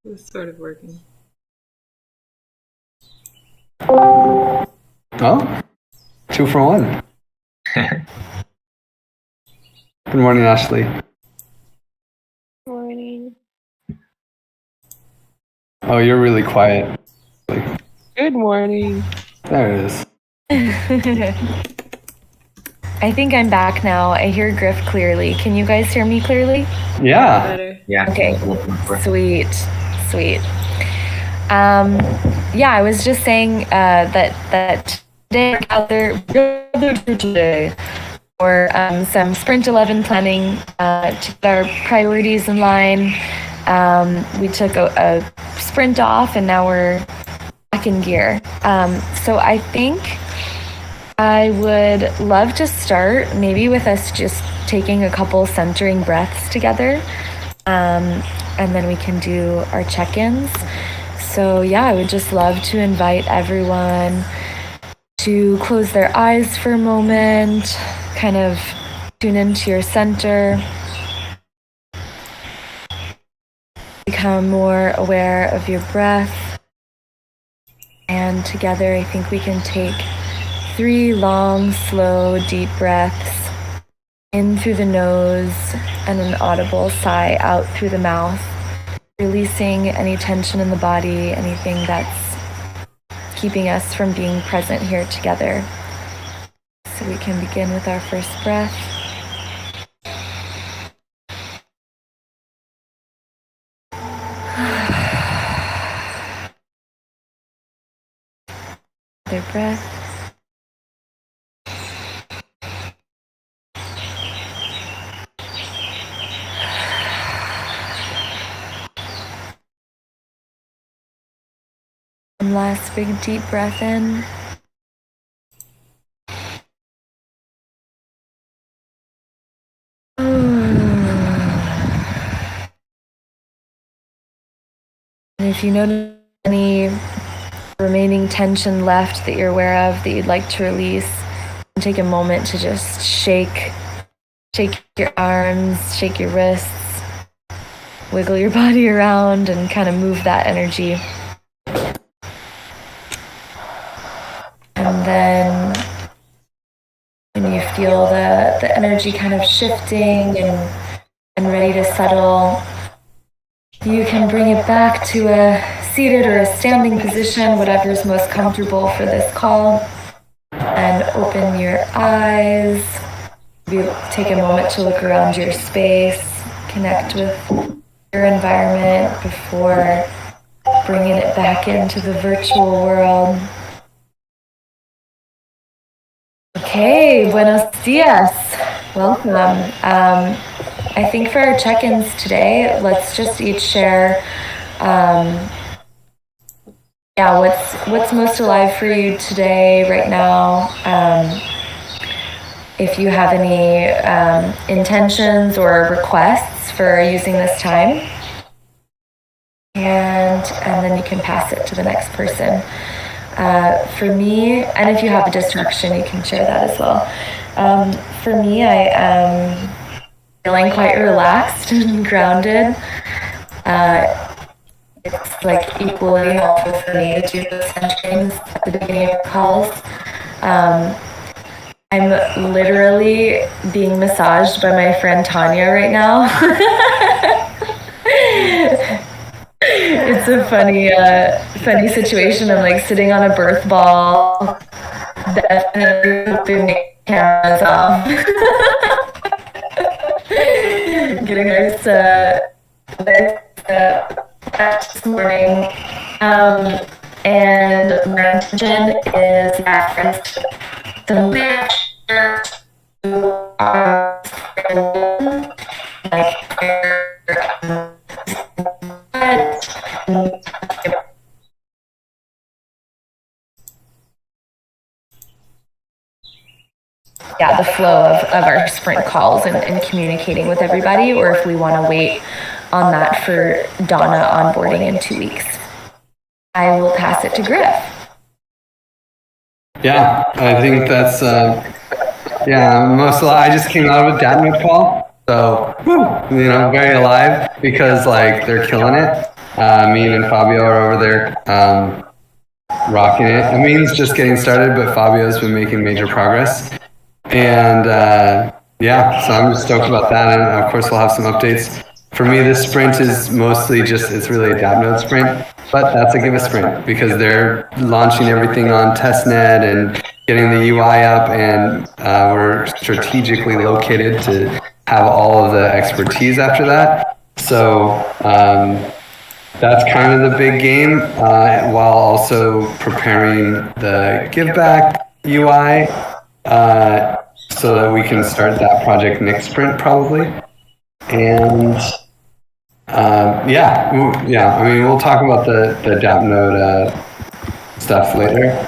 It was sort of working. Oh, 2 for 1. Good morning, Ashley. Morning. Oh, you're really quiet. Good morning. There it is. I think I'm back now. I hear Griff clearly. Can you guys hear me clearly? Yeah. Better. Yeah. Okay. Sweet. Yeah, I was just saying that today gathered today for some Sprint 11 planning to get our priorities in line. We took a sprint off and now we're back in gear. So I think I would love to start maybe with us just taking a couple centering breaths together. And then we can do our check-ins. So yeah, I would just love to invite everyone to close their eyes for a moment, kind of tune into your center, become more aware of your breath. And together, I think we can take 3 long, slow, deep breaths in through the nose and an audible sigh out through the mouth, releasing any tension in the body, anything that's keeping us from being present here together. So we can begin with our first breath. Another breath. One last big deep breath in. And if you notice any remaining tension left that you're aware of that you'd like to release, take a moment to just shake your arms, shake your wrists, wiggle your body around and kind of move that energy. And then when you feel the energy kind of shifting and ready to settle, you can bring it back to a seated or a standing position, whatever is most comfortable for this call. And open your eyes. Maybe take a moment to look around your space, connect with your environment before bringing it back into the virtual world. Okay, buenos dias. Welcome. I think for our check-ins today, let's just each share what's most alive for you today, right now. If you have any intentions or requests for using this time. And then you can pass it to the next person. For me, and if you have a distraction, you can share that as well. For me, I am feeling quite relaxed and grounded. It's like equally helpful for me to do the centerings at the beginning of calls. I'm literally being massaged by my friend Tanya right now. It's a funny situation. I'm like sitting on a birth ball, definitely hoping the cameras off. Getting nice this morning. And my intention is reference the literature to our the flow of our sprint calls and communicating with everybody, or if we want to wait on that for Donna onboarding in 2 weeks. I will pass it to Griff. Yeah, I think that's, I just came out of a dad mood call, so, very alive because, they're killing it. Me and Fabio are over there rocking it. Amin's just getting started, but Fabio's been making major progress. And yeah, so I'm just stoked about that. And of course, we'll have some updates. For me, this sprint is mostly just, it's really a DAppNode sprint, but that's a Giveth sprint because they're launching everything on testnet and getting the UI up, and we're strategically located to have all of the expertise after that. So that's kind of the big game, while also preparing the give back UI so that we can start that project next sprint probably. And yeah. I mean, we'll talk about the DAppNode stuff later.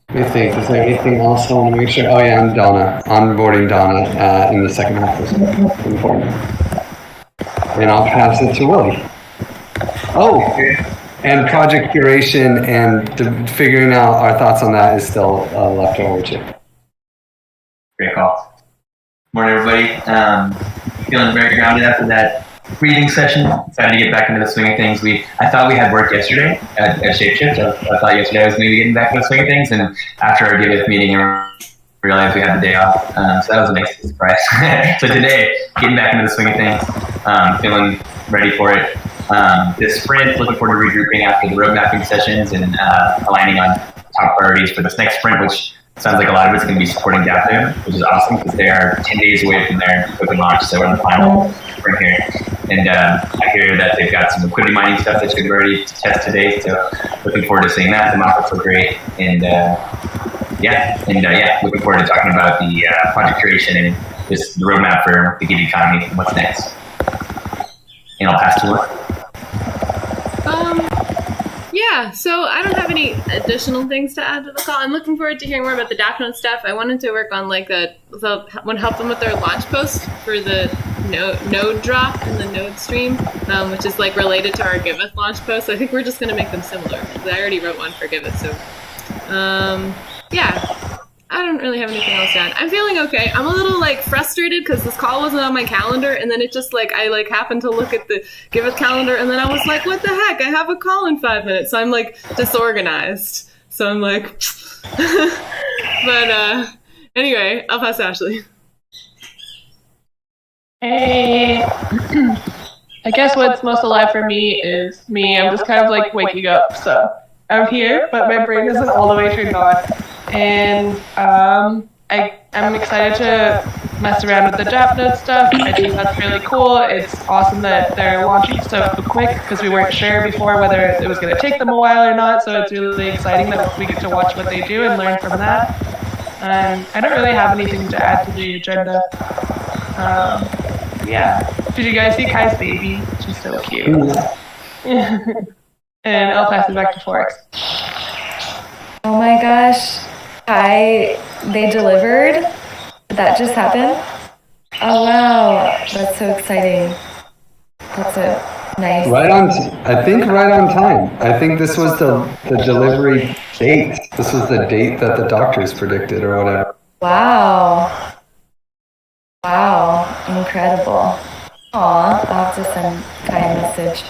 Let me think. Is there anything else I want to make sure? Oh yeah, and Donna, onboarding Donna in the second half is important. And I'll pass it to Willie. Oh, and project curation and figuring out our thoughts on that is still left over too. Great call. Morning, everybody. Feeling very grounded after that reading session. Excited to get back into the swing of things. I thought we had work yesterday at Shapeshift. I thought yesterday I was maybe getting back into the swing of things, and after our Giveth meeting, I realized we had the day off. So that was a nice surprise. So today, getting back into the swing of things, feeling ready for it. This sprint, looking forward to regrouping after the road mapping sessions and aligning on top priorities for this next sprint, which sounds like a lot of it's going to be supporting DAppNode, which is awesome because they are 10 days away from their open launch, so we're in the final sprint here. And I hear that they've got some liquidity mining stuff that should ready to test today, so looking forward to seeing that. The mock-ups were great, and looking forward to talking about the project creation and just the roadmap for the gig economy and what's next. And I'll pass to Laura. Yeah, so I don't have any additional things to add to the call. I'm looking forward to hearing more about the DAppNode stuff. I wanted to work on want to help them with their launch post for the node drop in the node stream, which is like related to our Giveth launch post. So I think we're just going to make them similar. I already wrote one for Giveth, so yeah. I don't really have anything else to add. I'm feeling okay. I'm a little frustrated because this call wasn't on my calendar, and then it just I happened to look at the Giveth calendar, and then I was like, what the heck? I have a call in 5 minutes. So I'm disorganized. So I'm but anyway, I'll pass to Ashley. Hey. I guess what's most alive for me is me. I'm just kind of waking up. So I'm here, but my brain isn't all the way turned on. And I'm excited to mess around with the DAppNode stuff. I think that's really cool. It's awesome that they're launching stuff quick because we weren't sure before whether it was going to take them a while or not. So it's really exciting that we get to watch what they do and learn from that. I don't really have anything to add to the agenda. Yeah. Did you guys see Kai's baby? She's so cute. And I'll pass it back to Forex. Oh my gosh. They delivered? Did that just happen? Oh wow, that's so exciting. That's a nice. I think right on time. I think this was the delivery date. This was the date that the doctors predicted or whatever. Wow. Wow, incredible. Aw, I'll have to send Kai a message.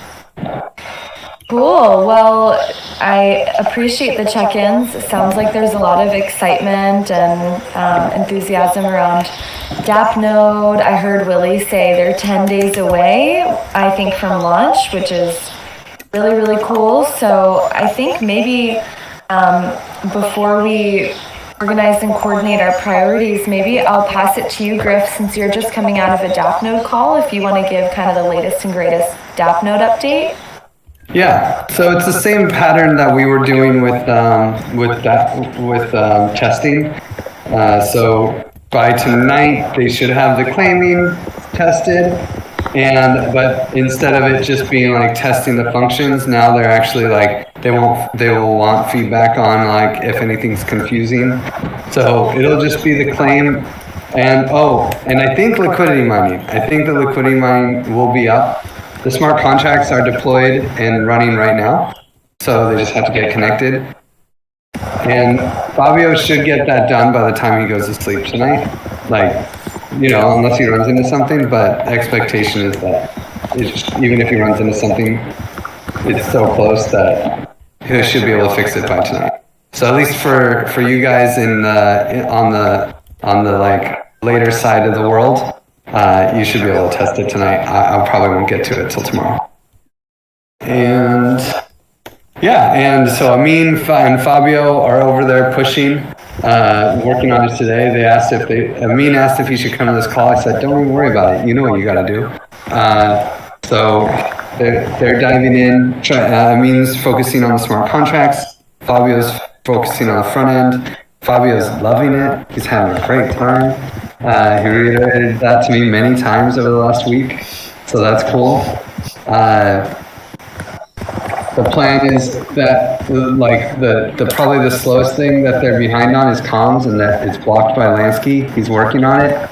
Cool. Well, I appreciate the check-ins. It sounds like there's a lot of excitement and enthusiasm around DAppNode. I heard Willie say they're 10 days away, I think, from launch, which is really, really cool. So I think maybe before we organize and coordinate our priorities, maybe I'll pass it to you, Griff, since you're just coming out of a DAppNode call, if you want to give kind of the latest and greatest DAppNode update. Yeah, so it's the same pattern that we were doing with testing. So by tonight, they should have the claiming tested, but instead of it just being testing the functions, now they're actually they will want feedback on if anything's confusing. So it'll just be the claim, and I think liquidity mining. I think the liquidity mining will be up. The smart contracts are deployed and running right now, so they just have to get connected. And Fabio should get that done by the time he goes to sleep tonight. Unless he runs into something, but expectation is that even if he runs into something, it's so close that he should be able to fix it by tonight. So at least for you guys on the like later side of the world, you should be able to test it tonight. I probably won't get to it till tomorrow. And yeah, and so Amin and Fabio are over there pushing, working on it today. Amin asked if he should come to this call. I said, don't even worry about it. You know what you got to do. So they're diving in. Amin's focusing on the smart contracts. Fabio's focusing on the front end. Fabio's loving it. He's having a great time. He reiterated that to me many times over the last week. So that's cool. The plan is that like the probably the slowest thing that they're behind on is comms, and that it's blocked by Lansky. He's working on it.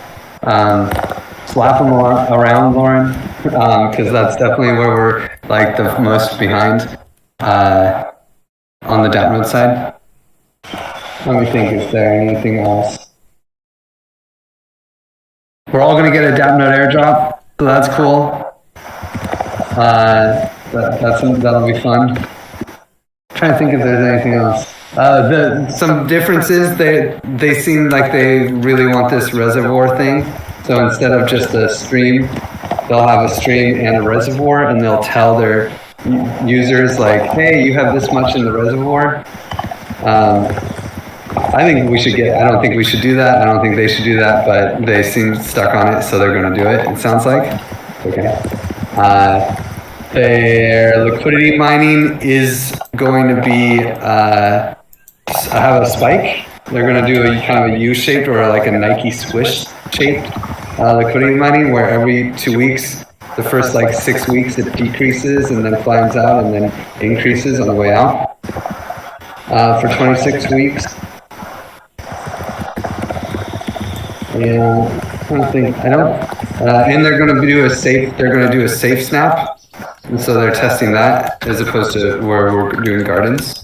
Slap him around, Lauren, because that's definitely where we're like the most behind on the DAP node side. Let me think, is there anything else? We're all gonna get a DAP node airdrop, so that's cool. That'll be fun. I'm trying to think if there's anything else. Some differences. They seem like they really want this reservoir thing. So instead of just a stream, they'll have a stream and a reservoir, and they'll tell their users like, "Hey, you have this much in the reservoir." I think we should I don't think we should do that. I don't think they should do that, but they seem stuck on it, so they're going to do it. It sounds like. Okay. Their liquidity mining is going to be have a spike. They're going to do a kind of a U-shaped or like a Nike swish shaped liquidity mining, where every 2 weeks, the first like 6 weeks, it decreases and then flattens out and then increases on the way out for 26 weeks. And I'm trying to think. And they're going to do a safe. They're going to do a safe snap. And so they're testing that as opposed to where we're doing gardens.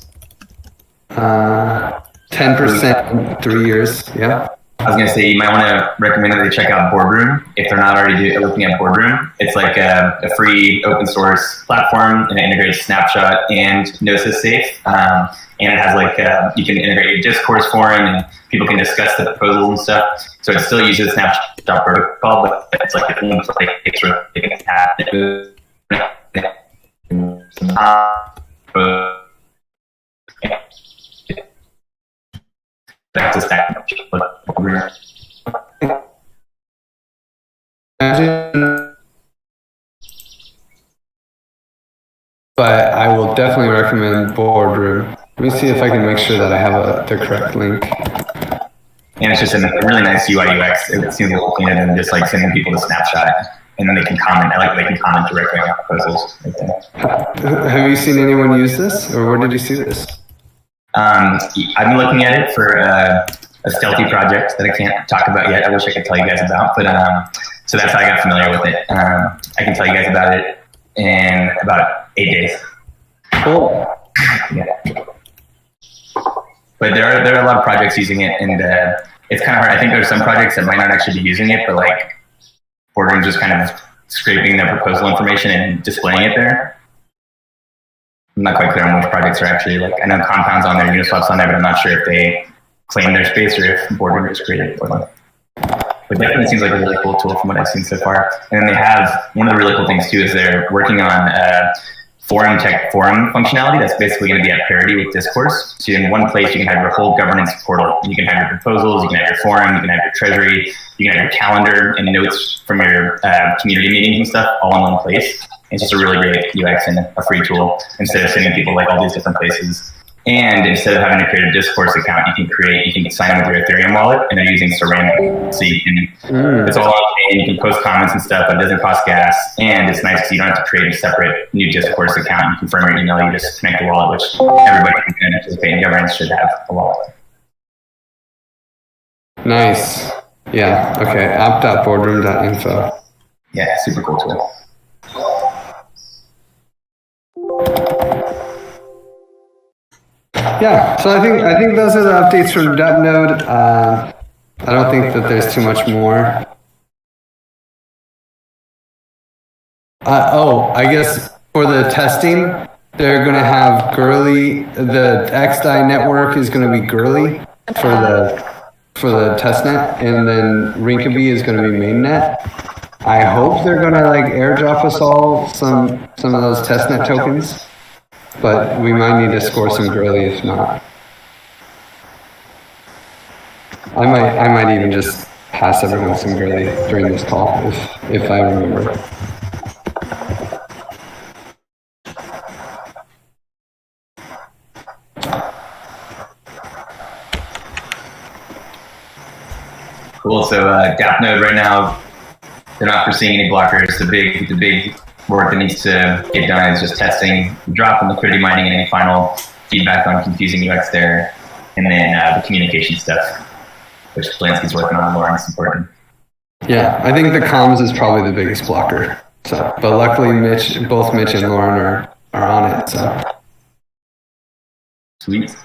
10% in 3 years, yeah. I was going to say, you might want to recommend that they check out Boardroom if they're not already looking at Boardroom. It's like a free open source platform, and it integrates Snapshot and Gnosis Safe. And it has like, you can integrate your discourse forum, and people can discuss the proposals and stuff. So it still uses Snapshot protocol, but it's like a place where they can have that's a stack. But I will definitely recommend Boardroom. Let me see if I can make sure that I have the correct link. And it's just a really nice UI UX. It seems a little cleaner than just like sending people to Snapshot, and then they can comment. I like they can comment directly on proposals. Have you seen anyone use this, or where did you see this? I've been looking at it for a stealthy project that I can't talk about yet. I wish I could tell you guys about, but so that's how I got familiar with it. I can tell you guys about it in about 8 days. Cool. Yeah. But there are a lot of projects using it, and it's kind of hard. I think there's some projects that might not actually be using it, but like Boardroom's just kind of scraping their proposal information and displaying it there. I'm not quite clear on which projects are actually like. I know Compound's on there, Uniswap's on there, but I'm not sure if they claim their space or if Boardroom just created it for them. But definitely seems like a really cool tool from what I've seen so far. And then they have one of the really cool things too is they're working on forum functionality that's basically going to be at parity with Discourse. So in one place, you can have your whole governance portal. You can have your proposals, you can have your forum, you can have your treasury, you can have your calendar and notes from your community meetings and stuff all in one place. It's just a really great UX and a free tool instead of sending people like all these different places. And instead of having to create a Discourse account, you can sign in with your Ethereum wallet, and they're using Ceramic. So you can, it's all on chain, you can post comments and stuff, but it doesn't cost gas. And it's nice because you don't have to create a separate new Discourse account. You confirm your email, you just connect the wallet, which everybody who can participate in governance should have a wallet. Nice. Yeah, okay. app.boardroom.info. Yeah, super cool tool. Yeah, so I think those are the updates from DevNode. I don't think that there's too much more. I guess for the testing, they're going to have girly. The XDI network is going to be girly for the testnet, and then Rinkeby is going to be mainnet. I hope they're going to like airdrop us all some of those testnet tokens, but we might need to score some girly if not. I might even just pass everyone some girly during this call if I remember. Cool. So DApp node right now, they're not foreseeing any blockers. The big work that needs to get done is just testing the drop and liquidity mining and any final feedback on confusing UX there, and then the communication stuff, which Polanski's working on. Lauren's important. Yeah, I think the comms is probably the biggest blocker. So, but luckily both Mitch and Lauren are on it. So Sweet.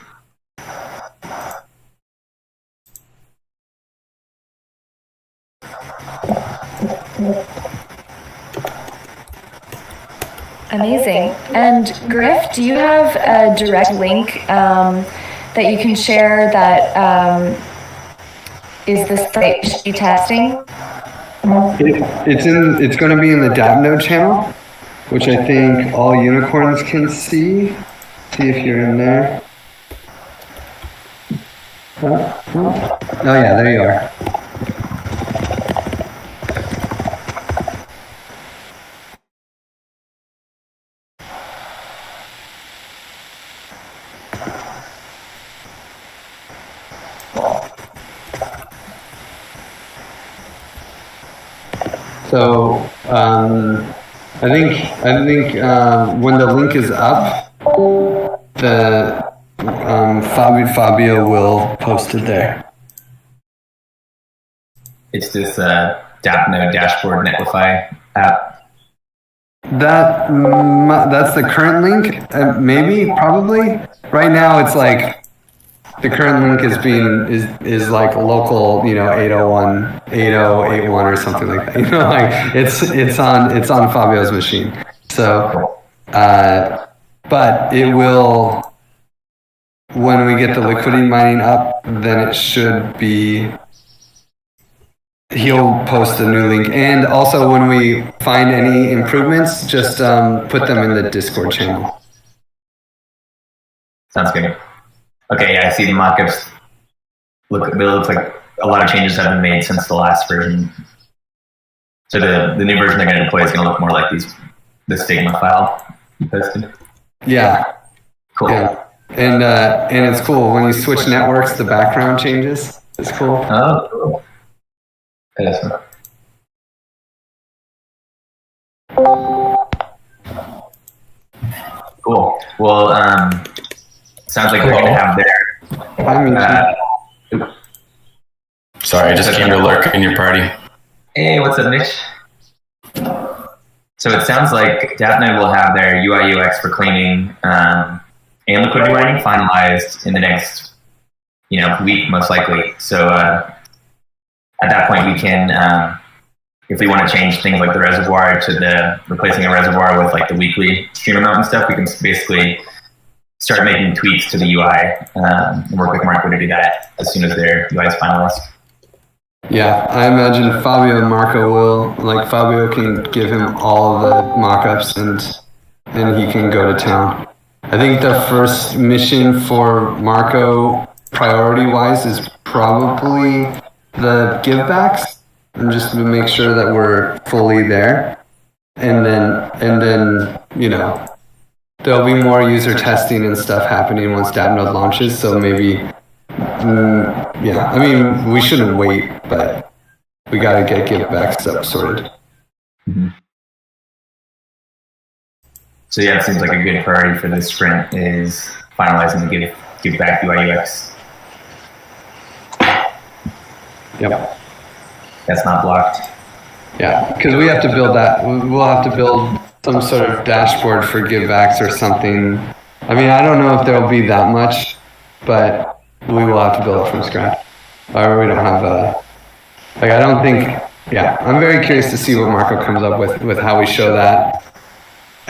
Amazing. And Griff, do you have a direct link that you can share that is the site she testing? it's going to be in the DApp node channel, which I think all unicorns can see. See if you're in there. Oh yeah, there you are. So I think when the link is up, the Fabio will post it there. It's this DApp node dashboard Netlify app. That's the current link. Maybe, probably. Right now, it's like the current link is like local, 801, 8081 or something like that. Like it's on Fabio's machine. So, but it will, when we get the liquidity mining up, then it should be. He'll post a new link, and also when we find any improvements, just put them in the Discord channel. Sounds good. Okay, yeah, I see the mockups. It looks like a lot of changes have been made since the last version. So the new version they're going to deploy is going to look more like the Stigma file you posted. Yeah. Cool. Yeah. And it's cool when you switch networks, the background changes. It's cool. Oh, cool. Awesome. Cool. Well, sounds like we're going to have there. Sorry, I just came to lurk in your party. Hey, what's up, Mitch? So it sounds like DAppNode will have their UI UX for claiming and liquidity mining finalized in the next, week, most likely. So at that point, we can, if we want to change things like the reservoir to replacing a reservoir with like the weekly stream amount and stuff, we can basically start making tweaks to the UI and work with Marco to do that as soon as their UI is finalized. Yeah, I imagine Fabio and Marco will, like Fabio can give him all of the mockups and he can go to town. I think the first mission for Marco priority-wise is probably the givebacks, and just to make sure that we're fully there. And then there'll be more user testing and stuff happening once DAppNode launches, so maybe we shouldn't wait, but we gotta get givebacks up sorted. Mm-hmm. So yeah, it seems like a good priority for this sprint is finalizing the give back UI UX. Yep. That's not blocked. Yeah, because we have to build that. We'll have to build some sort of dashboard for givebacks or something. I mean, I don't know if there'll be that much, but we will have to build it from scratch. Or we don't have I don't think. Yeah, I'm very curious to see what Marco comes up with how we show that.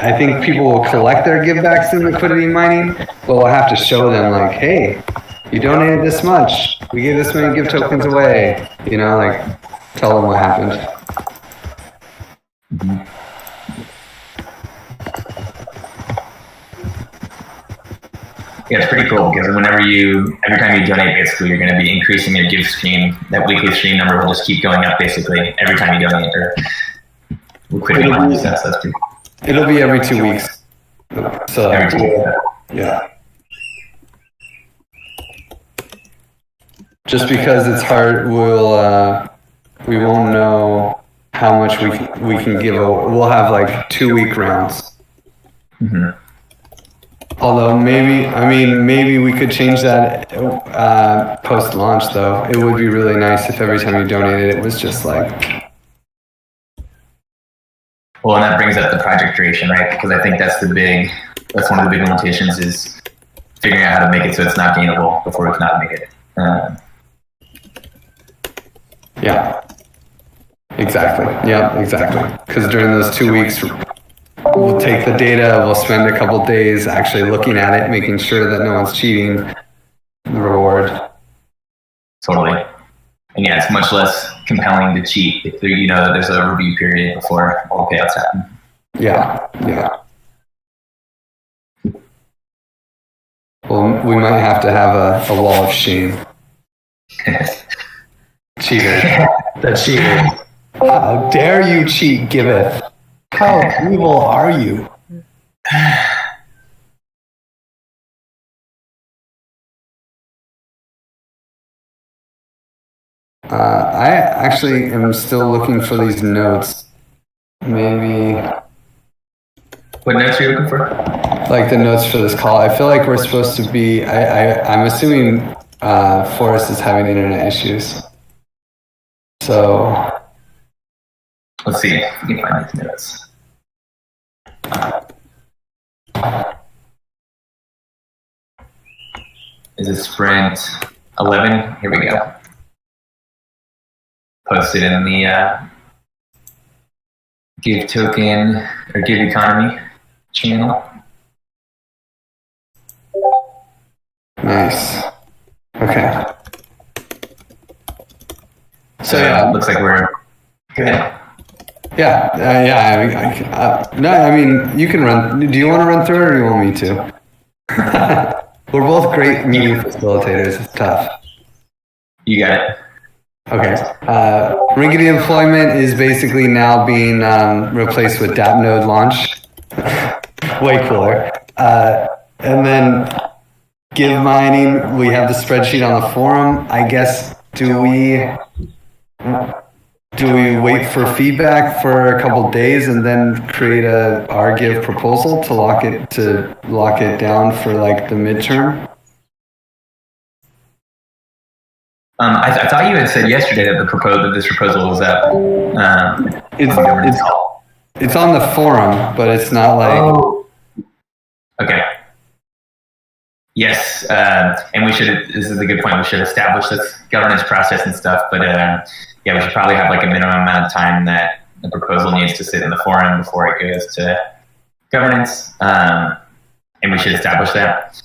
I think people will collect their givebacks in liquidity mining, but we'll have to show them like, hey, you donated this much. We gave this many gift tokens away. You know, like tell them what happened. Yeah, it's pretty cool because every time you donate, basically, you're going to be increasing your give stream. That weekly stream number will just keep going up, basically, every time you donate or liquidity money. So that's pretty cool. It'll be every 2 weeks. So Every 2 weeks. yeah. Just because it's hard, we won't know how much we can give. We'll have like 2 week rounds. Mm-hmm. Although maybe we could change that post launch though. It would be really nice if every time you donated it was just like. Well, and that brings up the project creation, right? Because I think that's one of the big limitations is figuring out how to make it so it's not gainable before we can automate it. Yeah. Exactly. Yeah, exactly. Because during those 2 weeks, we'll take the data, we'll spend a couple days actually looking at it, making sure that no one's cheating the reward. Totally. And yeah, it's much less compelling to cheat if you know that there's a review period before all payouts happen. Yeah, yeah. Well, we might have to have a wall of shame. Cheater. The cheater. How dare you cheat, Giveth? How evil are you? I actually am still looking for these notes. Maybe What notes are you looking for? like the notes for this call. I feel like we're supposed to be. I'm assuming Forrest is having internet issues. So Let's see if we can find these notes. Is it Sprint 11? Here we go. Posted in the Give Token or Give Economy channel. nice. Okay. So yeah, it looks like we're good. Yeah, no, I mean, you can run. Do you want to run through it or do you want me to? We're both great meeting facilitators. It's tough. You got it. Okay. Rinkety deployment is basically now being replaced with DApp node launch. Way cooler. And then give mining, we have the spreadsheet on the forum. I guess, do we wait for feedback for a couple days and then create a RGIV proposal to lock it down for like the midterm? I thought you had said yesterday that this proposal was up. It's on the forum, but it's not like. Oh. Okay. Yes, and we should. This is a good point. We should establish this governance process and stuff. But yeah, we should probably have like a minimum amount of time that the proposal needs to sit in the forum before it goes to governance, and we should establish that.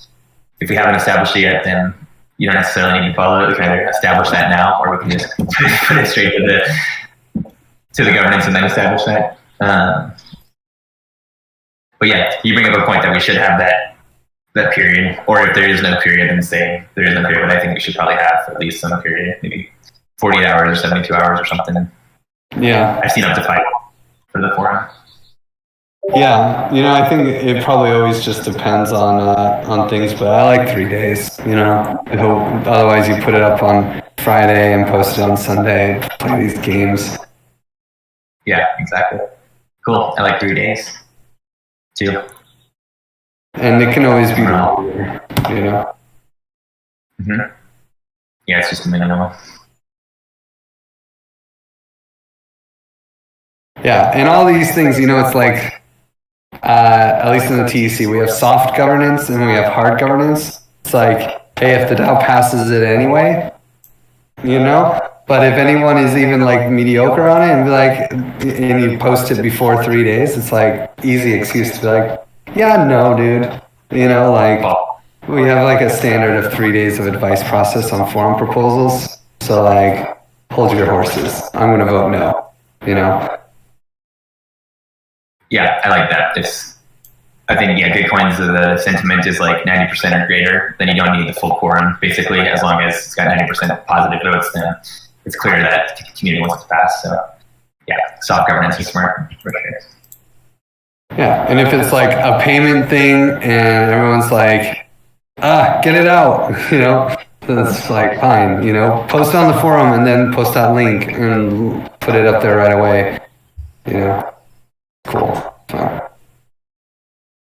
If we haven't established it yet, then you don't necessarily need to follow it. We can either establish that now, or we can just put it straight to the governance and then establish that. But yeah, you bring up a point that we should have that period, or if there is no period, then say there is no period. But I think we should probably have at least some period, maybe 48 hours or 72 hours or something. Yeah. I've seen up to 5 for the forum. Yeah, I think it probably always just depends on things, but I like 3 days, Otherwise you put it up on Friday and post it on Sunday, play these games. Yeah, exactly. Cool. I like 3 days too. And it can always be longer, Mm-hmm. Yeah, it's just a minimum. Yeah, and all these things, it's like, at least in the TEC, we have soft governance and we have hard governance. It's like, hey, if the DAO passes it anyway, But if anyone is even like mediocre on it and be like, and you post it before 3 days, it's like easy excuse to be like, yeah, no, dude. You know, like we have like a standard of 3 days of advice process on forum proposals. So like, hold your horses. I'm going to vote no, you know? Yeah, I like that. I think, Bitcoin's the sentiment is like 90% or greater, then you don't need the full quorum, basically, as long as it's got 90% positive votes, then it's clear that the community wants to pass. So, yeah, soft governance is smart, for sure. Yeah, and if it's like a payment thing and everyone's like, get it out, you know, then it's like, fine, you know, post on the forum and then post that link and put it up there right away, you know. Cool.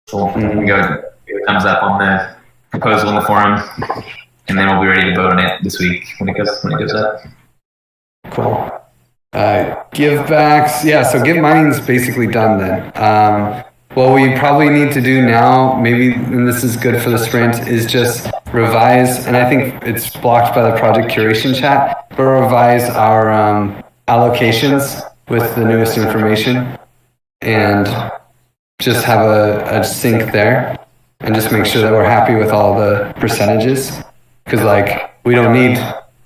Cool. We go thumbs up on the proposal in the forum, and then we'll be ready to vote on it this week when it goes up. Cool. Give backs. Yeah, so give mining's basically done then. What we probably need to do now, maybe, and this is good for the sprint, is just revise, and I think it's blocked by the project curation chat, but revise our allocations with the newest information and just have a sync there and just make sure that we're happy with all the percentages. Because like, we don't need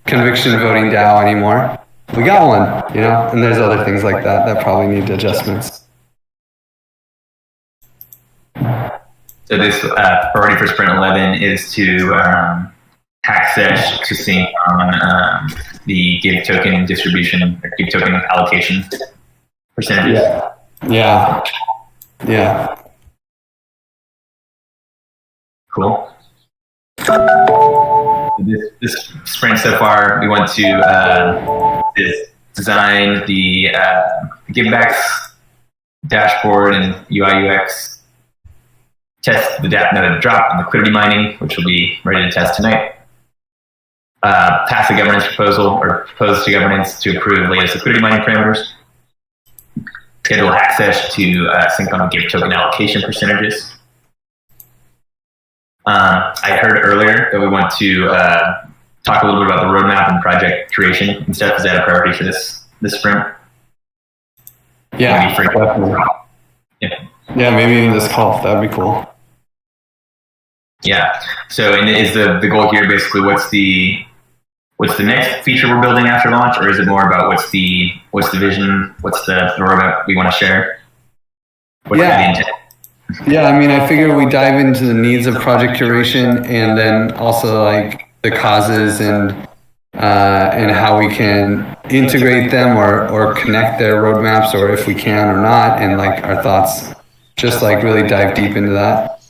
conviction voting DAO anymore. We got one, you know, and there's other things like that probably need adjustments. So this priority for Sprint 11 is to hack sesh to sync on the GIV token distribution, or GIV token allocation percentages. Yeah. Cool. This sprint so far, we want to design the givebacks dashboard and UI UX, test the drop and liquidity mining, which will be ready to test tonight. Pass the governance proposal, or propose to governance to approve latest liquidity mining parameters. Schedule hack sesh to sync on the GIV token allocation percentages. I heard earlier that we want to talk a little bit about the roadmap and project creation and stuff. Is that a priority for this sprint? Yeah, yeah, maybe in this call, that'd be cool. Yeah. So, and is the goal here basically what's the next feature we're building after launch, or is it more about what's the vision, what's the roadmap we want to share? What's the intent? Yeah, I mean, I figure we dive into the needs of project curation and then also like the causes and how we can integrate them or connect their roadmaps, or if we can or not, and like our thoughts, just like really dive deep into that.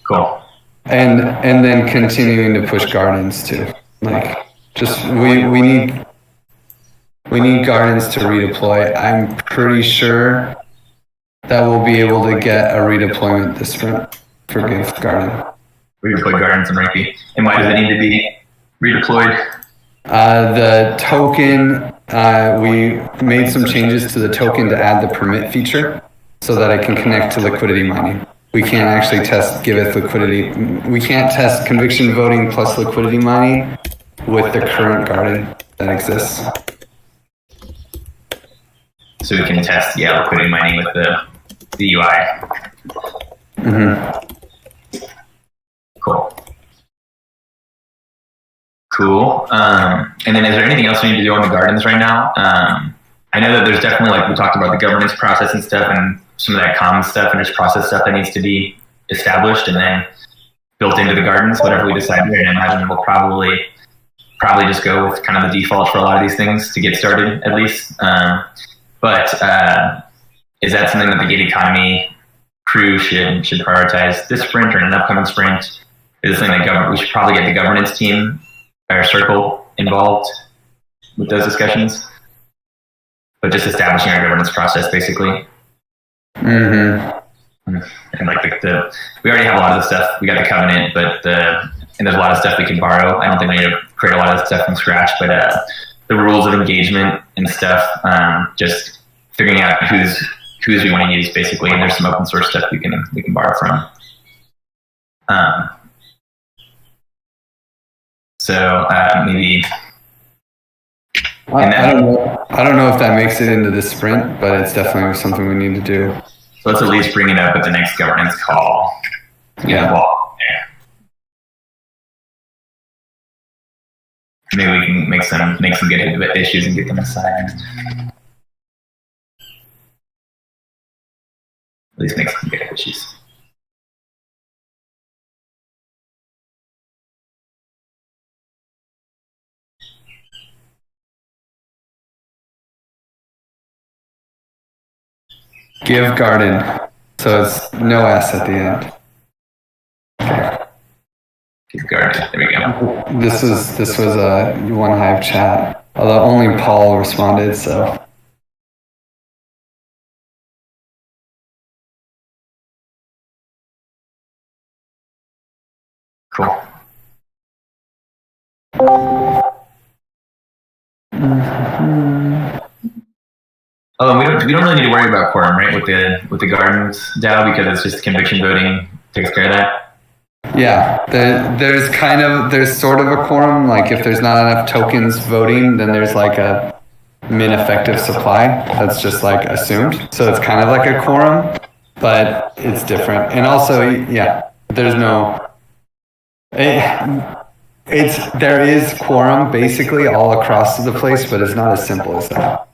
Cool. And then continuing to push gardens too. Like, just we need gardens to redeploy. I'm pretty sure that we'll be able to get a redeployment this sprint for Giveth Garden. Redeploy gardens in Ranky. And why does it need to be redeployed? The token, we made some changes to the token to add the permit feature so that it can connect to liquidity mining. We can't actually test Giveth liquidity. We can't test conviction voting plus liquidity mining with the current garden that exists. So we can test, liquidity mining with the UI. Mm-hmm. Cool. And then is there anything else we need to do on the gardens right now? I know that there's definitely, like we talked about, the governance process and stuff, and some of that common stuff and just process stuff that needs to be established and then built into the gardens, whatever we decide here. And I imagine we'll probably just go with kind of the default for a lot of these things to get started, at least. But is that something that the gig economy crew should prioritize this sprint or in an upcoming sprint? Is this something that we should probably get the governance team or circle involved with those discussions? But just establishing our governance process, basically. Mm-hmm. And like we already have a lot of the stuff. We got the covenant, but and there's a lot of stuff we can borrow. I don't think we need to create a lot of stuff from scratch, but the rules of engagement and stuff, just figuring out who's we want to use, basically. And there's some open source stuff we can borrow from. So maybe I don't know if that makes it into this sprint, but it's definitely something we need to do. So let's at least bring it up at the next governance call. Yeah. Maybe we can make some good issues and get them assigned. At least make some good issues. Give garden. So it's no S at the end. Give garden. There we go. This was a one Hive chat. Although only Paul responded, so. Cool. Oh, and we don't really need to worry about quorum, right? With the gardens DAO, because it's just conviction voting takes care of that. Yeah, there's sort of a quorum. Like if there's not enough tokens voting, then there's like a min effective supply. That's just like assumed. So it's kind of like a quorum, but it's different. And also, yeah, there's no. There is quorum basically all across the place, but it's not as simple as that.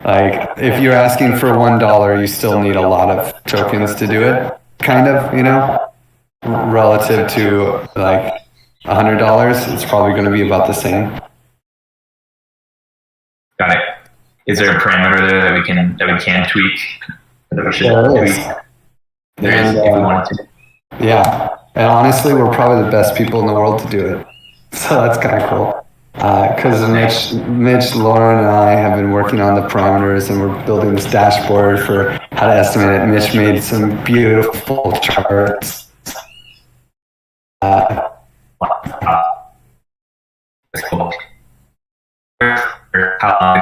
Like if you're asking for $1, you still need a lot of tokens to do it. Kind of, relative to like $100, it's probably going to be about the same. Got it. Is there a parameter there that we can tweak? That we should tweak? There is, if we wanted to. Yeah, and honestly, we're probably the best people in the world to do it. So that's kind of cool. Because Mitch, Lauren, and I have been working on the parameters, and we're building this dashboard for how to estimate it. Mitch made some beautiful charts. That's cool. How long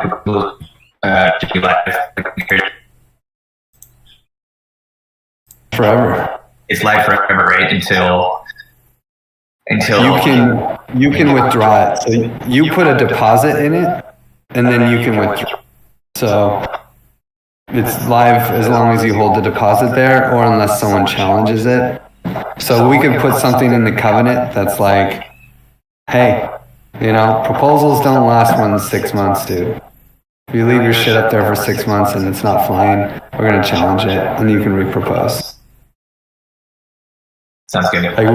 to be live? Forever. It's live forever, right? Until you can withdraw it. So you put a deposit in it, and then you can withdraw. So it's live as long as you hold the deposit there, or unless someone challenges it. So we could put something in the covenant that's like, hey, proposals don't last more than 6 months, dude. If you leave your shit up there for 6 months and it's not flying, we're going to challenge it, and you can repropose. Sounds good. Like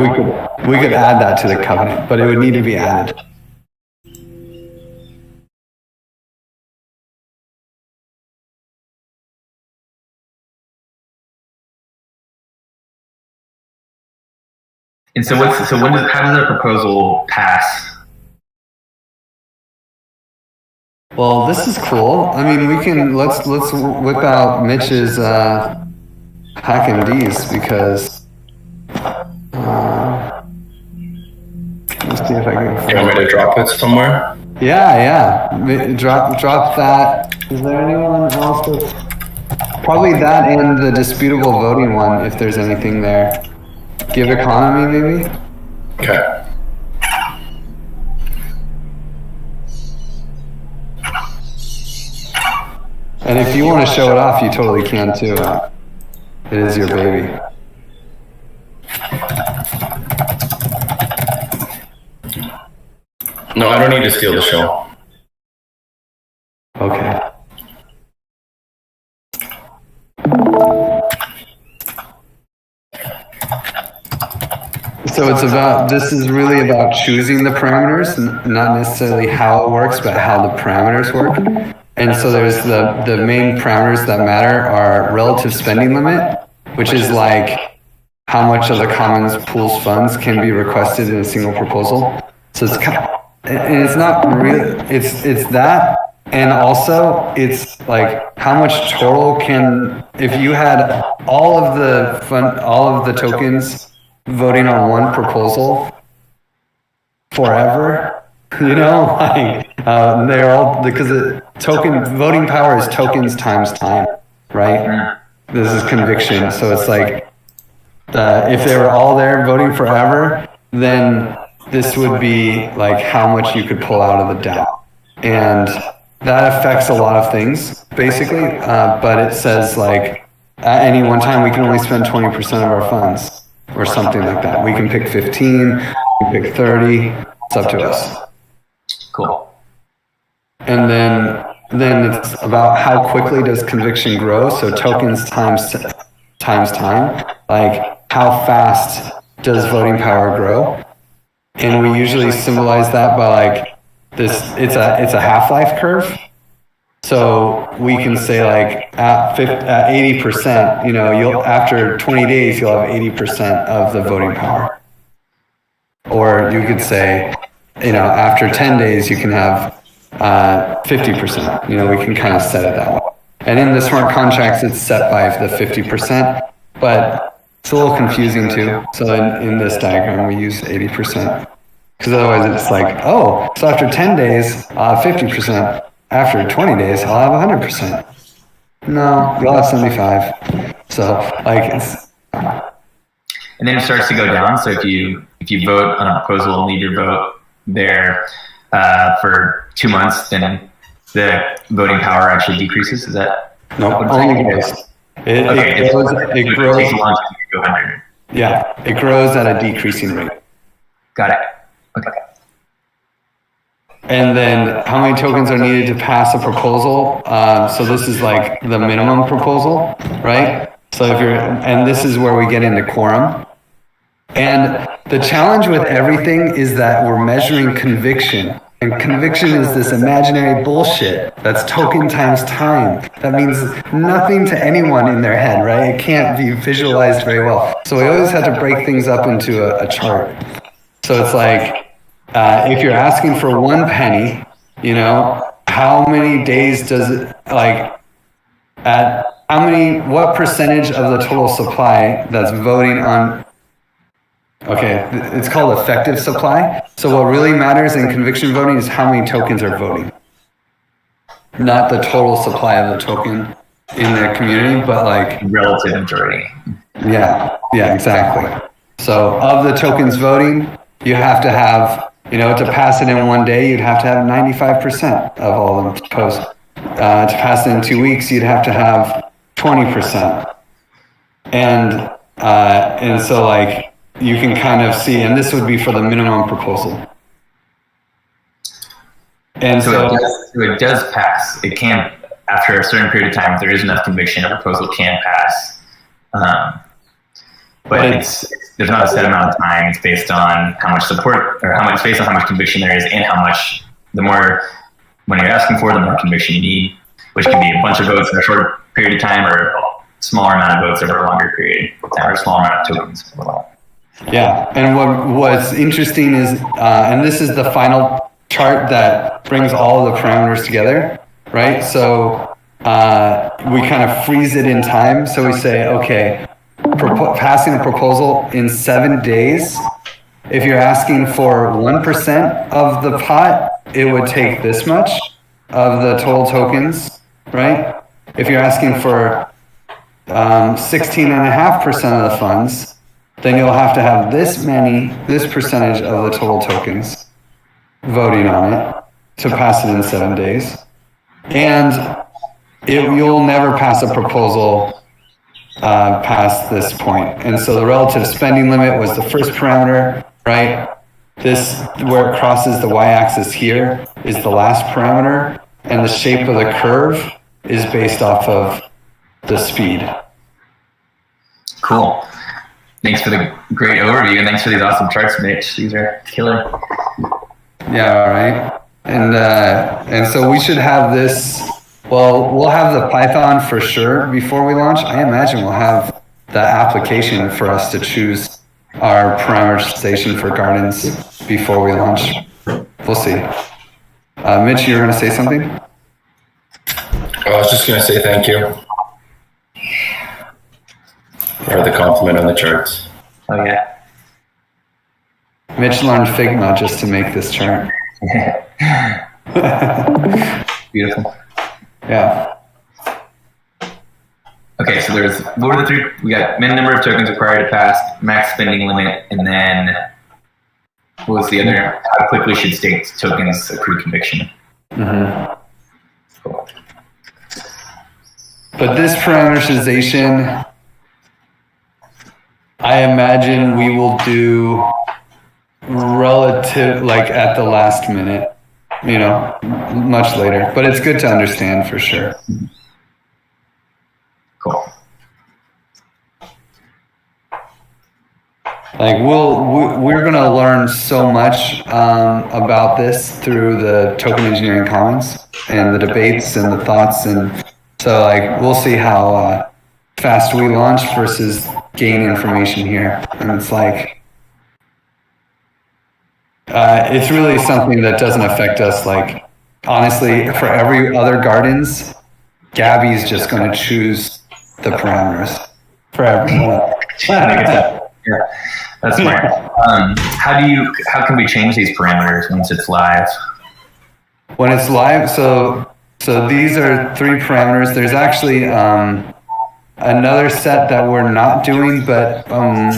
we could add that to the covenant, but it would need to be added. And so how does our proposal pass? Well, this is cool. I mean, let's whip out Mitch's HackMDs because let's see if I can. You want me to drop it somewhere? Yeah. Drop that. Is there anyone else that's probably that and the disputable voting one if there's anything there? Give economy maybe? Okay. And if you want to show it off, you totally can too. It is your baby. No, I don't need to steal the show. Okay. So this is really about choosing the parameters, not necessarily how it works, but how the parameters work. And so there's the main parameters that matter are relative spending limit, which is like how much of the commons pool's funds can be requested in a single proposal. So it's not really, it's that, and also it's like how much total if you had all of the tokens voting on one proposal forever, they're all, because voting power is tokens times time, right? This is conviction, so it's like if they were all there voting forever, then this would be like how much you could pull out of the DAO. and that affects a lot of things, basically. But it says like at any one time we can only spend 20% of our funds, or something like that. We can pick 15, we can pick 30. It's up to us. Cool. And then it's about how quickly does conviction grow. So tokens times time. Like how fast does voting power grow? And we usually symbolize that by like this. It's a half-life curve. So we can say like at 80%, you know, you'll after 20 days you'll have 80% of the voting power. Or you could say, you know, after 10 days you can have 50%. You know, we can kind of set it that way. And in the smart contracts, it's set by the 50%, but it's a little confusing too. So in this diagram, we use 80%. Because otherwise it's like, oh, so after 10 days, I'll have 50%. After 20 days, I'll have 100%. No, you'll have 75. So, like, it's... And then it starts to go down. So if you vote on a proposal and leave your vote there for 2 months, then the voting power actually decreases. Is that? No, only grows. It grows. Takes a long time to go under. Yeah, it grows at a decreasing rate. Got it. Okay. And then how many tokens are needed to pass a proposal? So this is like the minimum proposal, right? So and this is where we get into quorum. And the challenge with everything is that we're measuring conviction. And conviction is this imaginary bullshit. That's token times time. That means nothing to anyone in their head, right? It can't be visualized very well. So we always have to break things up into a chart. So it's like, if you're asking for 1 penny, you know, how many days does it, like, what percentage of the total supply that's voting on, okay, it's called effective supply. So what really matters in conviction voting is how many tokens are voting. Not the total supply of the token in the community, but like... Relative majority. Yeah, exactly. So of the tokens voting, you have to have, you know, to pass it in 1 day, you'd have to have 95% of all of them proposed. To pass it in 2 weeks, you'd have to have 20%. And so like, you can kind of see, and this would be for the minimum proposal. And so it does pass. It can, after a certain period of time, if there is enough conviction, a proposal can pass. But there's not a set amount of time. It's based on how much support, or based on how much conviction there is, and how much, the more money you're asking for, the more conviction you need, which can be a bunch of votes in a short period of time, or a smaller amount of votes over a longer period of time, or a smaller amount of tokens over a longer. Yeah, and what's interesting is, and this is the final chart that brings all of the parameters together, right? So we kind of freeze it in time. So we say, okay, passing a proposal in 7 days, if you're asking for 1% of the pot, it would take this much of the total tokens, right? If you're asking for 16.5% of the funds, then you'll have to have this percentage of the total tokens voting on it to pass it in 7 days. And you'll never pass a proposal past this point. And so the relative spending limit was the first parameter, right? This, where it crosses the y-axis here, is the last parameter. And the shape of the curve is based off of the speed. Cool. Thanks for the great overview, and thanks for these awesome charts, Mitch. These are killer. Yeah, all right. And so we should have this. Well, we'll have the Python for sure before we launch. I imagine we'll have the application for us to choose our parameterization for gardens before we launch. We'll see. Mitch, you were going to say something? I was just going to say thank you for the compliment on the charts. Oh, yeah. Mitch learned Figma just to make this chart. Beautiful. Yeah. Okay, so what were the three? We got min number of tokens required to pass, max spending limit, and then what was the other? How quickly should state tokens accrue conviction? Cool. But this parameterization, I imagine we will do relative, like at the last minute, much later. But it's good to understand for sure. Cool. Like we're gonna learn so much about this through the Token Engineering Commons and the debates and the thoughts, and so like we'll see how fast we launch versus gain information here, and it's like it's really something that doesn't affect us. Like honestly, for every other gardens, Gabby's just gonna choose the parameters for everyone. Yeah, that's smart. How can we change these parameters once it's live? When it's live, so these are 3 parameters. There's actually another set that we're not doing, but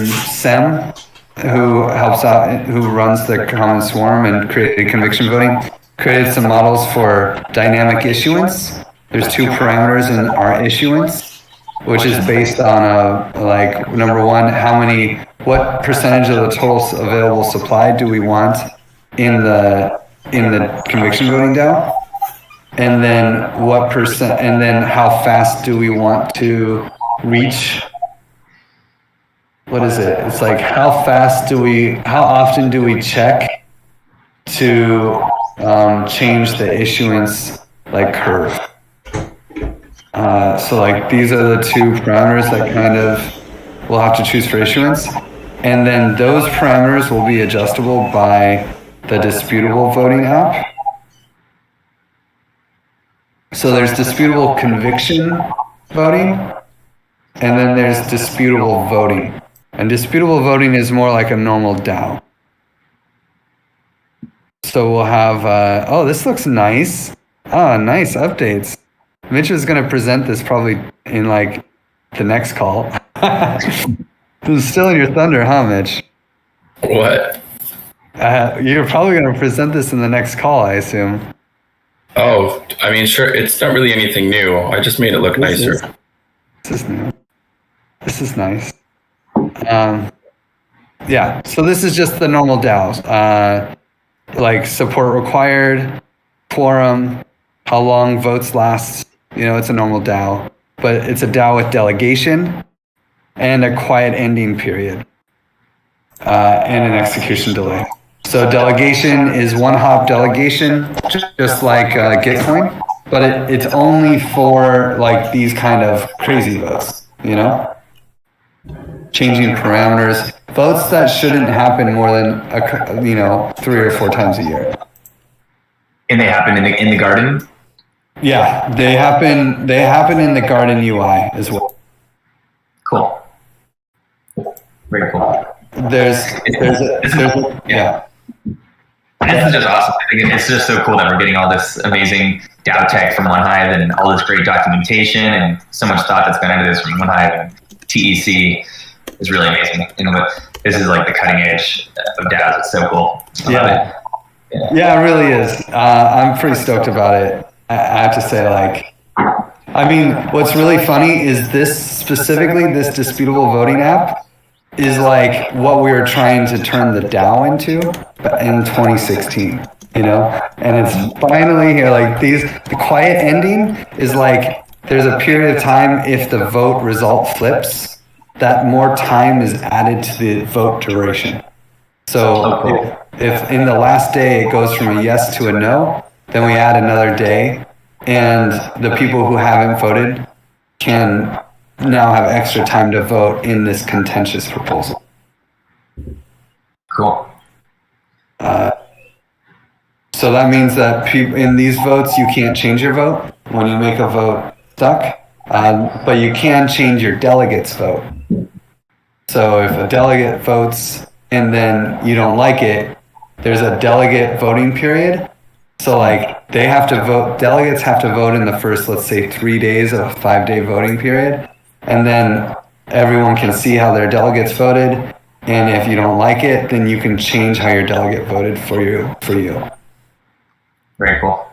Sem, who helps out, who runs the Common Swarm and created conviction voting, created some models for dynamic issuance. There's 2 parameters in our issuance, which is based on like number 1, what percentage of the total available supply do we want in the conviction voting DAO, and then what percent, and then how fast do we want to reach? What is it? It's like how often do we check to change the issuance like curve? So like these are the 2 parameters that kind of we'll have to choose for issuance. And then those parameters will be adjustable by the disputable voting app. So there's disputable conviction voting, and then there's disputable voting. And disputable voting is more like a normal DAO. So we'll have, oh, this looks nice. Oh, nice updates. Mitch is going to present this probably in like the next call. This is still in your thunder, huh, Mitch? What? You're probably going to present this in the next call, I assume. Oh, I mean, sure. It's not really anything new. I just made it look nicer. This is new. This is nice. Yeah, so this is just the normal DAOs. Like support required, quorum, how long votes last. It's a normal DAO. But it's a DAO with delegation and a quiet ending period and an execution delay. So delegation is 1-hop delegation, just like Gitcoin, but it's only for like these kind of crazy votes, changing parameters, votes that shouldn't happen more than 3 or 4 times a year. And they happen in the garden? Yeah, they happen in the garden UI as well. Cool. Very cool. Yeah. This is just awesome. I think it's just so cool that we're getting all this amazing DAO tech from OneHive and all this great documentation and so much thought that's gone into this from OneHive and TEC is really amazing. This is like the cutting edge of DAOs. It's so cool. I love it. Yeah, it really is. I'm pretty stoked about it. I have to say, like, I mean, what's really funny is this disputable voting app is like what we were trying to turn the DAO into in 2016, and it's finally here. Like the quiet ending is like, there's a period of time if the vote result flips, that more time is added to the vote duration. So if in the last day it goes from a yes to a no, then we add another day, and the people who haven't voted can now have extra time to vote in this contentious proposal. Cool. So that means that in these votes, you can't change your vote when you make a vote stuck, but you can change your delegate's vote. So if a delegate votes and then you don't like it, there's a delegate voting period. So like delegates have to vote in the first, let's say 3 days of a 5-day voting period. And then everyone can see how their delegates voted. And if you don't like it, then you can change how your delegate voted for you. Very cool.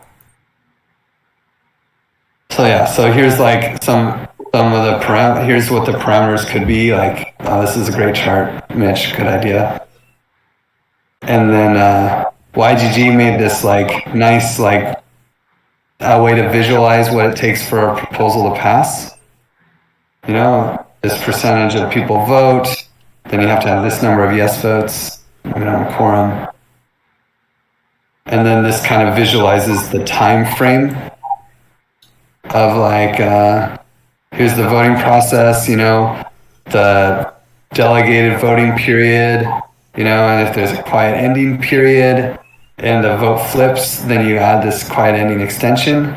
So here's like some of the here's what the parameters could be. Like, this is a great chart, Mitch. Good idea. And then YGG made this like nice like a way to visualize what it takes for a proposal to pass. You know, this percentage of people vote. Then you have to have this number of yes votes. Quorum. And then this kind of visualizes the time frame of like, here's the voting process, the delegated voting period, and if there's a quiet ending period and the vote flips, then you add this quiet ending extension.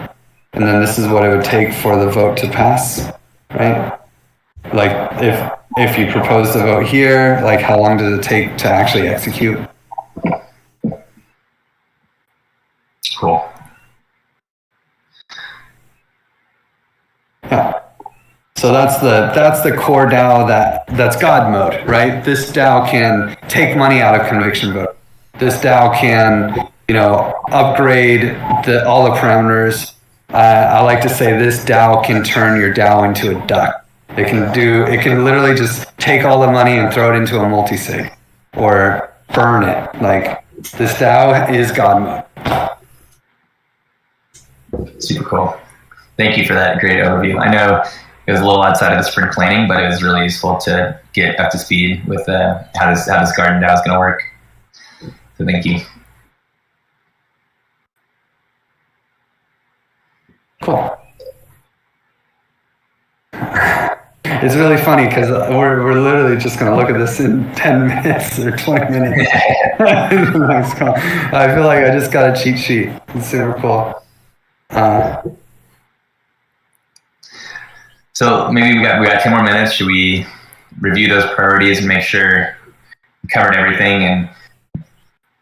And then this is what it would take for the vote to pass, right? Like if you propose the vote here, like how long does it take to actually execute? Cool. Yeah. So that's the core DAO that's God mode, right? This DAO can take money out of conviction vote. This DAO can, upgrade all the parameters. I like to say this DAO can turn your DAO into a duck. It can literally just take all the money and throw it into a multi-sig or burn it. Like, this DAO is God mode. Super cool. Thank you for that great overview. I know it was a little outside of the sprint planning, but it was really useful to get up to speed with how this garden DAO is going to work. So thank you. Cool. It's really funny because we're literally just going to look at this in 10 minutes or 20 minutes. Nice call. I feel like I just got a cheat sheet. It's super cool. So maybe we got 10 more minutes. Should we review those priorities and make sure we covered everything and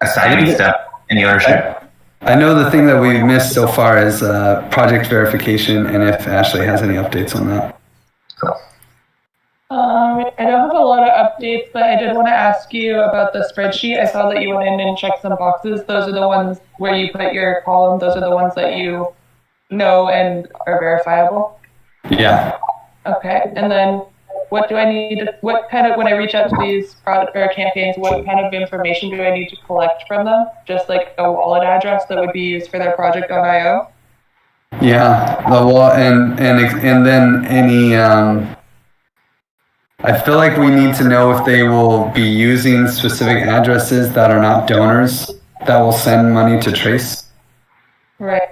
assign any stuff, any ownership? I know the thing that we've missed so far is project verification, and if Ashley has any updates on that. Cool. I don't have a lot of updates, but I did want to ask you about the spreadsheet. I saw that you went in and checked some boxes. Those are the ones where you put your column. Those are the ones that you know and are verifiable. Yeah. Okay. And then what do I need? When I reach out to these product or campaigns, what kind of information do I need to collect from them? Just like a wallet address that would be used for their project.io? Yeah. And then any, I feel like we need to know if they will be using specific addresses that are not donors that will send money to Trace. Right.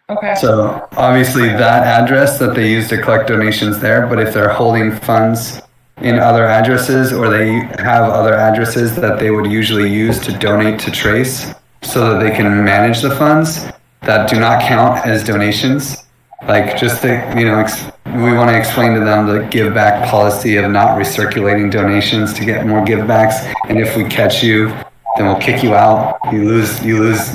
Okay. So obviously that address that they use to collect donations there, but if they're holding funds in other addresses or they have other addresses that they would usually use to donate to Trace so that they can manage the funds that do not count as donations, like just we want to explain to them the give back policy of not recirculating donations to get more give backs. And if we catch you, then we'll kick you out. You lose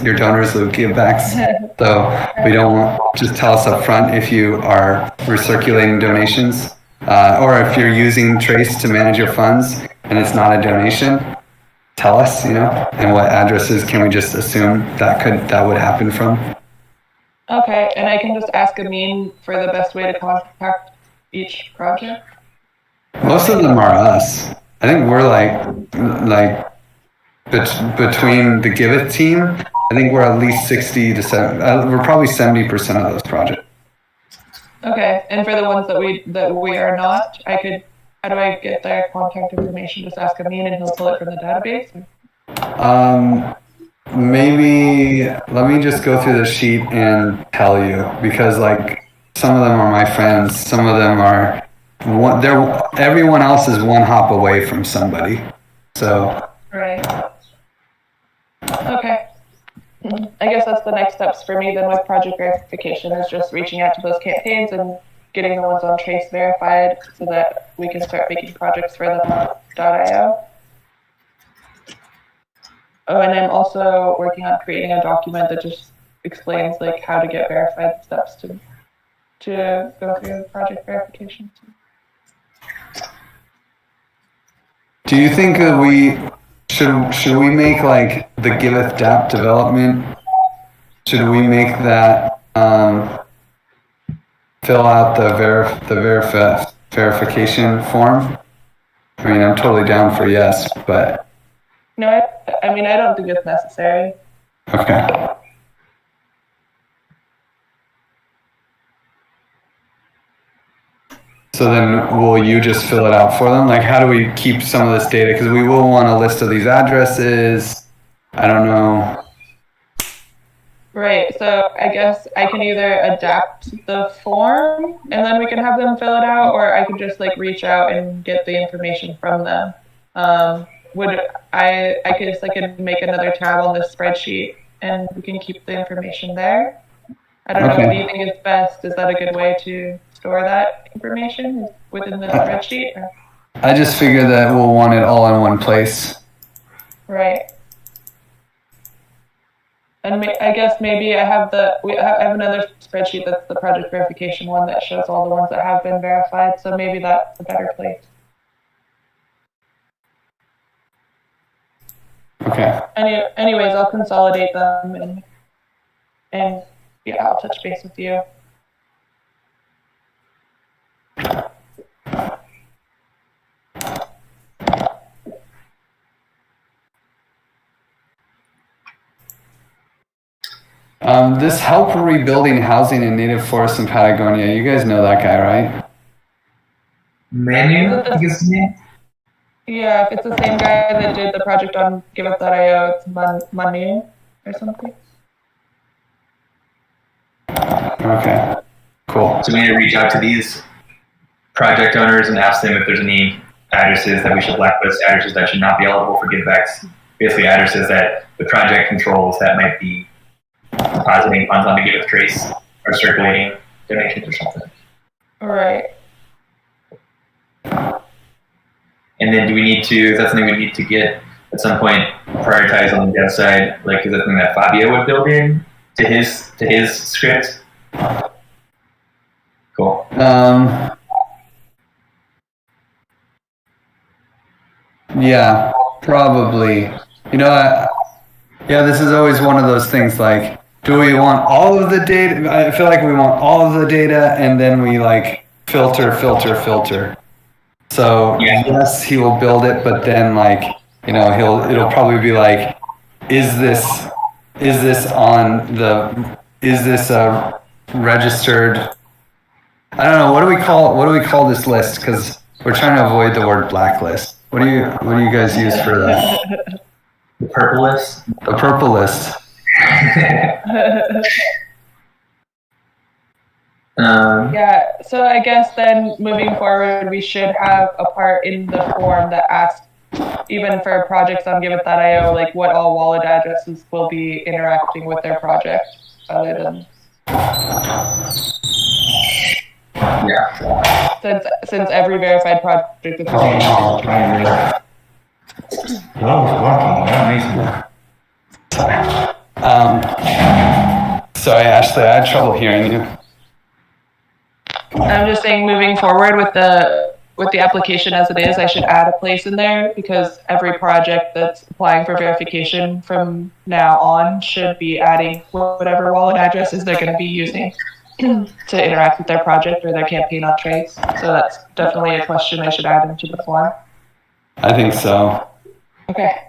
your donors will give backs. So we don't want, just tell us up front if you are recirculating donations, or if you're using Trace to manage your funds and it's not a donation, tell us, and what addresses can we just assume that would happen from. Okay, and I can just ask Amin for the best way to contact each project? Most of them are us. I think we're like between the Giveth team, I think we're at least 60 to 70. We're probably 70% of those projects. Okay, and for the ones that we are not, how do I get their contact information? Just ask Amin and he'll pull it from the database? Maybe let me just go through the sheet and tell you, because like some of them are my friends, some of them are everyone else is one hop away from somebody. So right. Okay. I guess that's the next steps for me then with project verification, is just reaching out to those campaigns and getting the ones on Trace verified so that we can start making projects for them .io. Oh, and I'm also working on creating a document that just explains like how to get verified steps to go through project verification. do you think that we should we make like the Giveth DApp development? Should we make that fill out the verification form? I mean, I'm totally down for yes, but No, I mean, I don't think it's necessary. okay. So then will you just fill it out for them? Like, how do we keep some of this data? Because we will want a list of these addresses. I don't know. Right, so I guess I can either adapt the form and then we can have them fill it out, or I could just like reach out and get the information from them. Would I guess I could make another tab on this spreadsheet and we can keep the information there. I don't know, Okay. what do you think is best? Is that a good way to store that information within the spreadsheet? Or? I just figured that we'll want it all in one place. Right. And I guess maybe I have I have another spreadsheet that's the project verification one that shows all the ones that have been verified. So maybe that's a better place. Okay. Anyways, I'll consolidate them and yeah, I'll touch base with you. This help rebuilding housing in native forests in Patagonia. You guys know that guy, right? Manu, I think is his name. Yeah, if it's the same guy that did the project on Giveth.io, it's Manu or something. Okay. Cool. So we need to reach out to these project owners and ask them if there's any addresses that we should blacklist, addresses that should not be eligible for givebacks, basically addresses that the project controls that might be depositing funds on the Giveth trace or circulating donations or something. All right. And then do we need to, is that something we need to get at some point prioritize on the dev side? Like, is that something that Fabio would build in to his script? Cool. Yeah, probably. You know, yeah, this is always one of those things like, do we want all of the data? I feel like we want all of the data and then we like filter. So yes, he will build it, but then like, you know, it'll probably be like, is this a registered? I don't know. What do we call this list? Because we're trying to avoid the word blacklist. What do you guys use for that? The purple list. The purple list. Yeah, so I guess then moving forward, we should have a part in the form that asks, even for projects on Giveth.io, like what all wallet addresses will be interacting with their project, other than since every verified project is the same. Sorry, Ashley, I had trouble hearing you. I'm just saying, moving forward with the application as it is, I should add a place in there because every project that's applying for verification from now on should be adding whatever wallet addresses they're going to be using to interact with their project or their campaign on Trace. So that's definitely a question I should add into the form. I think so. Okay.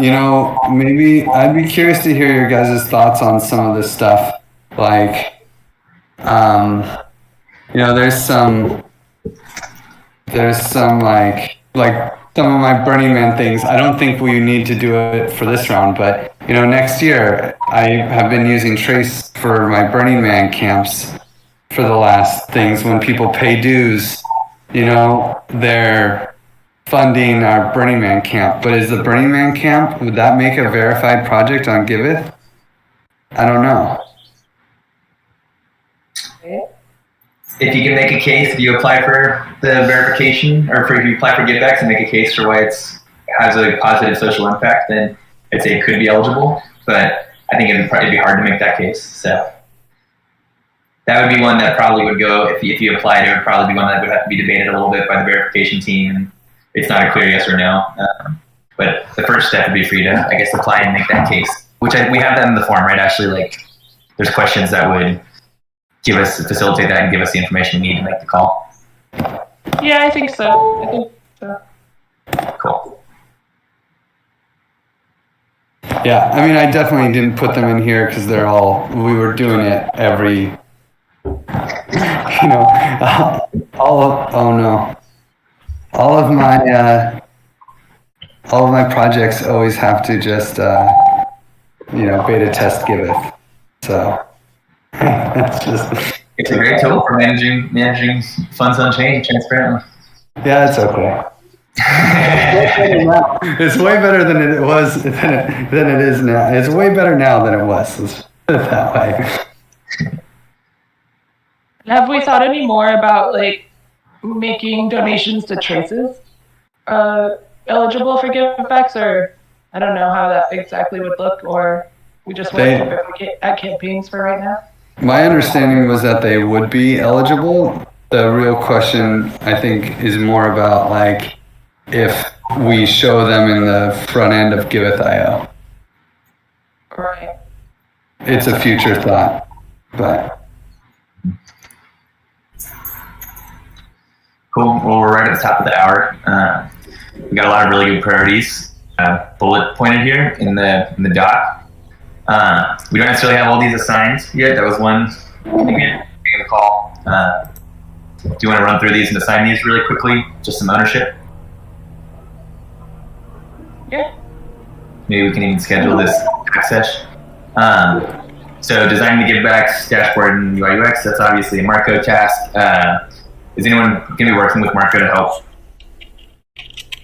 You know, maybe I'd be curious to hear your guys' thoughts on some of this stuff. Like, you know, there's some like some of my Burning Man things. I don't think we need to do it for this round, but you know, next year I have been using Trace for my Burning Man camps for the last things. When people pay dues, you know, they're funding our Burning Man camp. But is the Burning Man camp, would that make a verified project on Giveth? I don't know. If you can make a case, if you apply for the verification, or if you apply for givebacks and make a case for why it has a positive social impact, then I'd say it could be eligible. But I think it'd be hard to make that case. So that would be one that probably would go, if you applied, it would probably be one that would have to be debated a little bit by the verification team. And it's not a clear yes or no. But the first step would be for you to, I guess, apply and make that case, which we have that in the form, right? Actually, like, there's questions that would facilitate that and give us the information we need to make the call. Yeah, I think so. Cool. Yeah, I mean, I definitely didn't put them in here because we were doing it every, all of my projects always have to just, beta test Giveth. So that's just. It's a great tool for managing funds on chain transparently. Yeah, it's okay. It's way better than it was than it is now. It's way better now than it was. Let's put it that way. Have we thought any more about like making donations to traces eligible for givebacks, or I don't know how that exactly would look, or we just wait at campaigns for right now? My understanding was that they would be eligible. The real question, I think, is more about like if we show them in the front end of Giveth.io. Right. It's a future thought, but. Cool. Well, we're right at the top of the hour. We got a lot of really good priorities bullet pointed here in the doc. We don't necessarily have all these assigned yet. That was one thing in the call. Do you want to run through these and assign these really quickly? Just some ownership. Yeah. Maybe we can even schedule this access. So designing the givebacks, dashboard, and UI UX, that's obviously a Marco task. Is anyone going to be working with Marco to help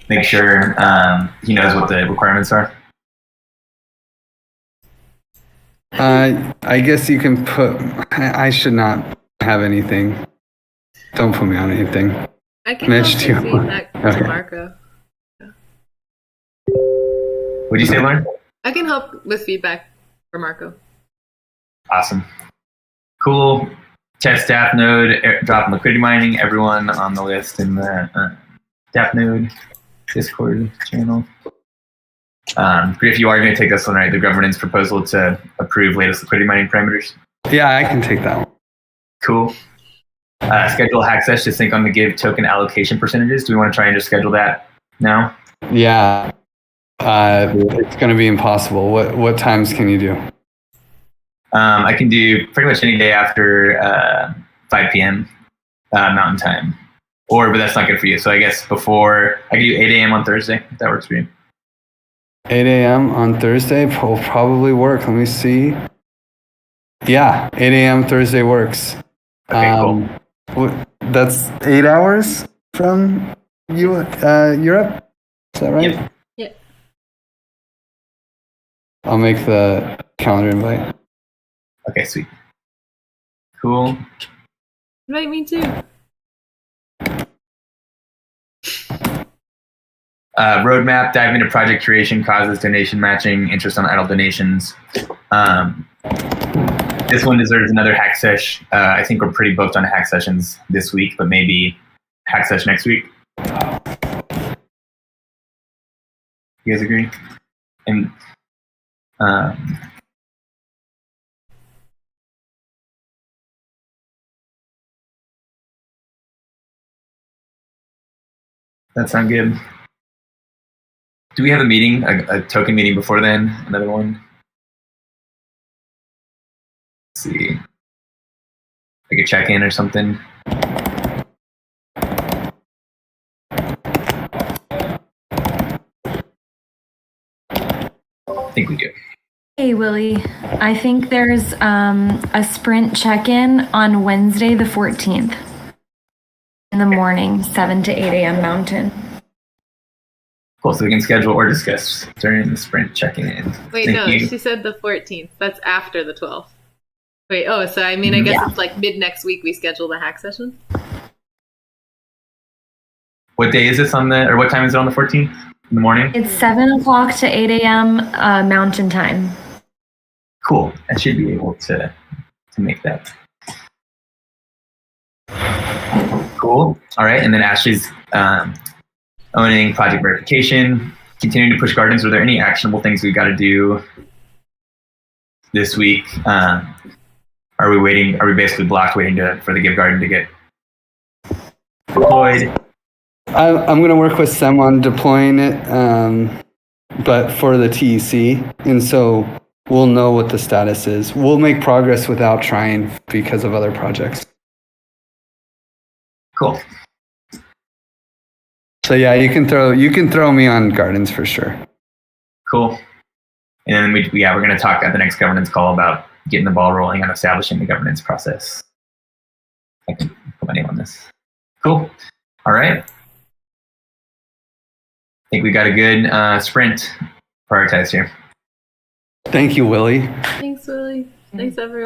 make sure he knows what the requirements are? I guess you can put, I should not have anything. Don't put me on anything. I can help with feedback to Marco. What'd you say, Lauren? I can help with feedback for Marco. Awesome. Cool. Test staff node, drop and liquidity mining, everyone on the list in the staff node Discord channel. Griff, you are going to take this one, right? The governance proposal to approve latest liquidity mining parameters? Yeah, I can take that one. Cool. Schedule hack sesh to sync on the give token allocation percentages. Do we want to try and just schedule that now? Yeah. It's going to be impossible. What times can you do? I can do pretty much any day after 5 p.m. Mountain time. But that's not good for you. So I guess I can do 8 a.m. on Thursday, if that works for you. 8 a.m. on Thursday will probably work. Let me see. Yeah, 8 a.m. Thursday works. Okay, cool. That's 8 hours from Europe? Is that right? Yep. Yeah. I'll make the calendar invite. Okay, sweet. Cool. Invite me too. Roadmap, dive into project creation, causes, donation matching, interest on idle donations. This one deserves another hack sesh. I think we're pretty booked on hack sessions this week, but maybe hack sesh next week. You guys agree? And that sound good? Do we have a meeting, a token meeting before then? Another one? Let's see. Like a check-in or something? I think we do. Hey, Willie. I think there's a sprint check-in on Wednesday the 14th in the morning, 7 to 8 a.m. Mountain. Cool, so we can schedule or discuss during the sprint check-in. Wait, Thank no, you. she said the 14th. That's after the 12th. Wait, so I mean, I guess it's like mid next week we schedule the hack session? What day is this or what time is it on the 14th? In the morning? It's 7 o'clock to 8 a.m. Mountain time. Cool. I should be able to make that. Cool. All right. And then Ashley's owning project verification, continuing to push gardens. Are there any actionable things we've got to do this week? Are we waiting? Are we basically blocked waiting for the Give garden to get deployed? I'm going to work with Sem on deploying it, but for the TEC. And so we'll know what the status is. We'll make progress without trying because of other projects. Cool. So yeah, you can throw me on gardens for sure. Cool. And then we're going to talk at the next governance call about getting the ball rolling on establishing the governance process. I can put my name on this. Cool. All right. I think we got a good sprint prioritized here. Thank you, Willie. Thanks, Willie. Thanks, everyone.